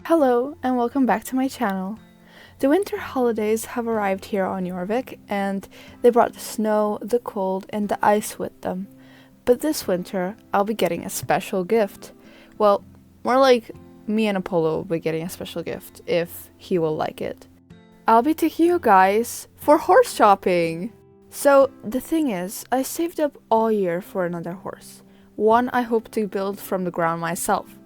Hello and welcome back to my channel. The winter holidays have arrived here on Jorvik and they brought the snow, the cold and the ice with them. But this winter I'll be getting a special gift. Well, more like me and Apollo will be getting a special gift if he will like it. I'll be taking you guys for horse shopping! So the thing is, I saved up all year for another horse. One I hope to build from the ground myself.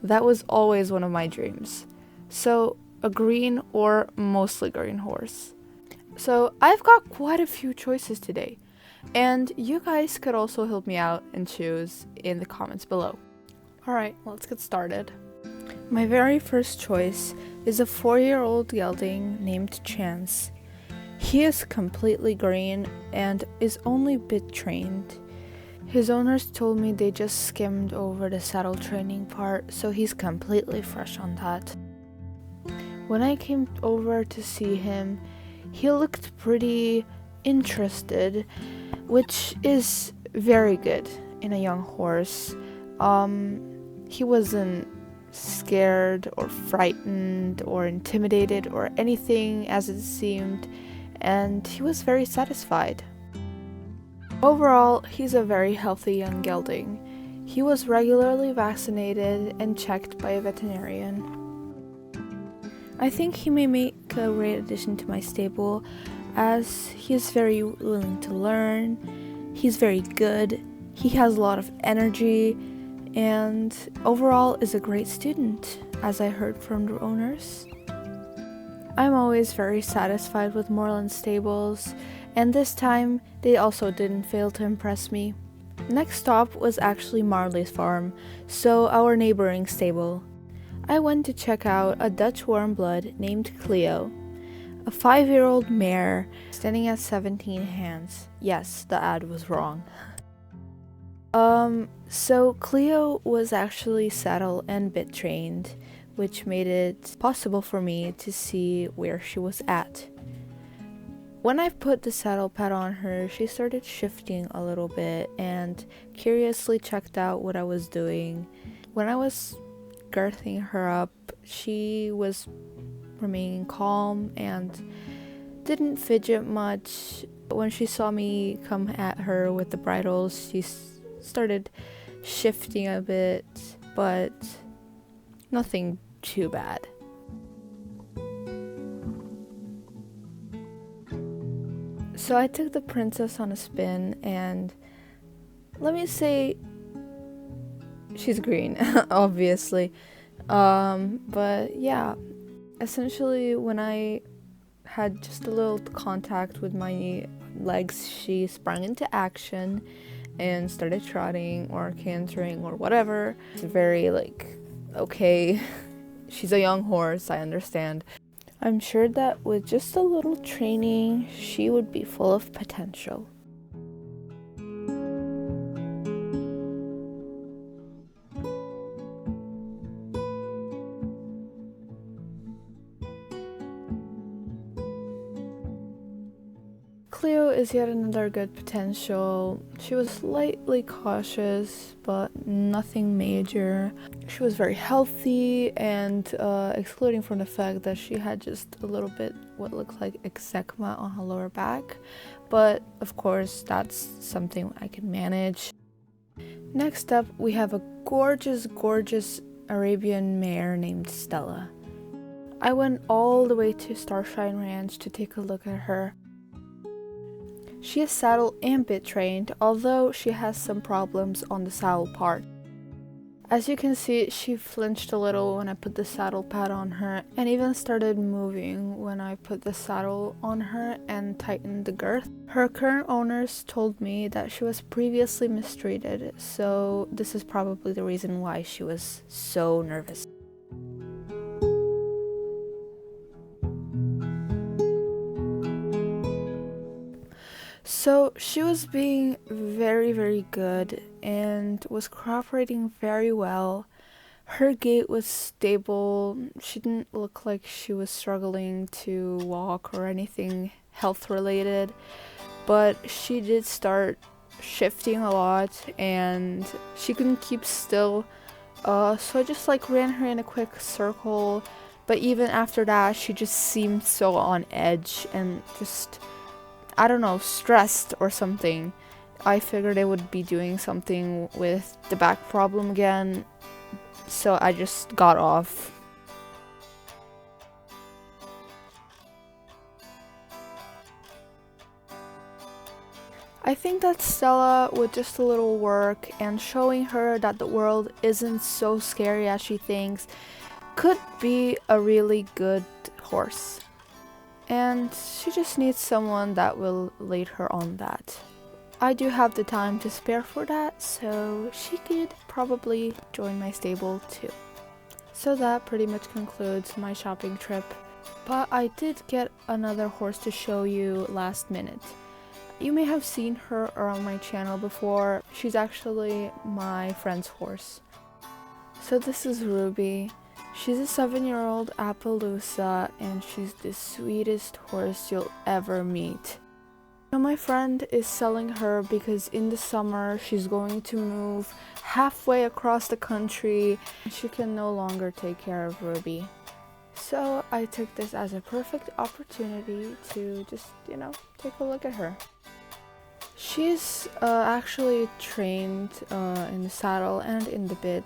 That was always one of my dreams. So, a green or mostly green horse. So, I've got quite a few choices today. And you guys could also help me out and choose in the comments below. Alright, let's get started. My very first choice is a 4-year-old gelding named Chance. He is completely green and is only bit trained. His owners told me they just skimmed over the saddle training part, so he's completely fresh on that. When I came over to see him, he looked pretty interested, which is very good in a young horse. He wasn't scared or frightened or intimidated or anything as it seemed, and he was very satisfied. Overall, he's a very healthy young gelding. He was regularly vaccinated and checked by a veterinarian. I think he may make a great addition to my stable as he is very willing to learn, he's very good, he has a lot of energy, and overall is a great student, as I heard from the owners. I'm always very satisfied with Moreland stables, and this time they also didn't fail to impress me. Next stop was actually Marley's farm, so our neighboring stable. I went to check out a Dutch warm blood named Cleo, a 5-year-old mare standing at 17 hands. Yes, the ad was wrong. So Cleo was actually saddle and bit trained, which made it possible for me to see where she was at. When I put the saddle pad on her, she started shifting a little bit and curiously checked out what I was doing. When I was girthing her up, she was remaining calm and didn't fidget much. When she saw me come at her with the bridles, she started shifting a bit, but nothing too bad. So I took the princess on a spin, and let me say she's green, obviously. But yeah, essentially when I had just a little contact with my legs, she sprang into action and started trotting or cantering or whatever. It's very okay, she's a young horse, I understand. I'm sure that with just a little training, she would be full of potential. Cleo is yet another good potential. She was slightly cautious, but nothing major. She was very healthy, and excluding from the fact that she had just a little bit what looked like eczema on her lower back, but of course that's something I can manage. Next up, we have a gorgeous Arabian mare named Stella. I went all the way to Starshine Ranch to take a look at her. She is saddle and bit trained, although she has some problems on the saddle part. As you can see, she flinched a little when I put the saddle pad on her, and even started moving when I put the saddle on her and tightened the girth. Her current owners told me that she was previously mistreated, so this is probably the reason why she was so nervous. So she was being very good and was cooperating very well. Her gait was stable. She didn't look like she was struggling to walk or anything health related, but she did start shifting a lot and she couldn't keep still So I just like ran her in a quick circle, but even after that she just seemed so on edge and just, I don't know, stressed or something. I figured it would be doing something with the back problem again, so I just got off. I think that Stella, with just a little work and showing her that the world isn't so scary as she thinks, could be a really good horse. And she just needs someone that will lead her on that. I do have the time to spare for that, so she could probably join my stable too. So that pretty much concludes my shopping trip. But I did get another horse to show you last minute. You may have seen her around my channel before. She's actually my friend's horse. So this is Ruby. She's a 7-year-old Appaloosa and she's the sweetest horse you'll ever meet. Now my friend is selling her because in the summer she's going to move halfway across the country and she can no longer take care of Ruby. So I took this as a perfect opportunity to just, take a look at her. She's actually trained in the saddle and in the bit,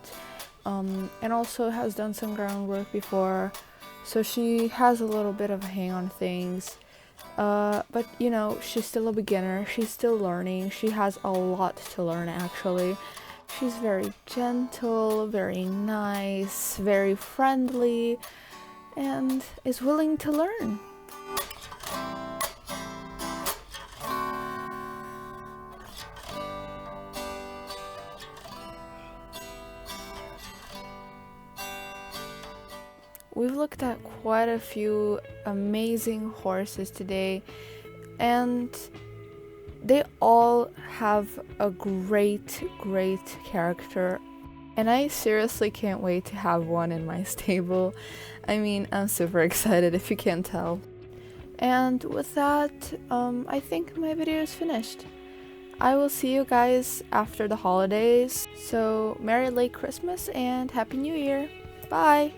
and also has done some groundwork before, so she has a little bit of a hang on things. But she's still a beginner, she's still learning, she has a lot to learn actually. She's very gentle, very nice, very friendly, and is willing to learn. We've looked at quite a few amazing horses today, and they all have a great character, and I seriously can't wait to have one in my stable. I mean, I'm super excited if you can't tell. And with that, I think my video is finished. I will see you guys after the holidays, so Merry late Christmas and Happy New Year! Bye!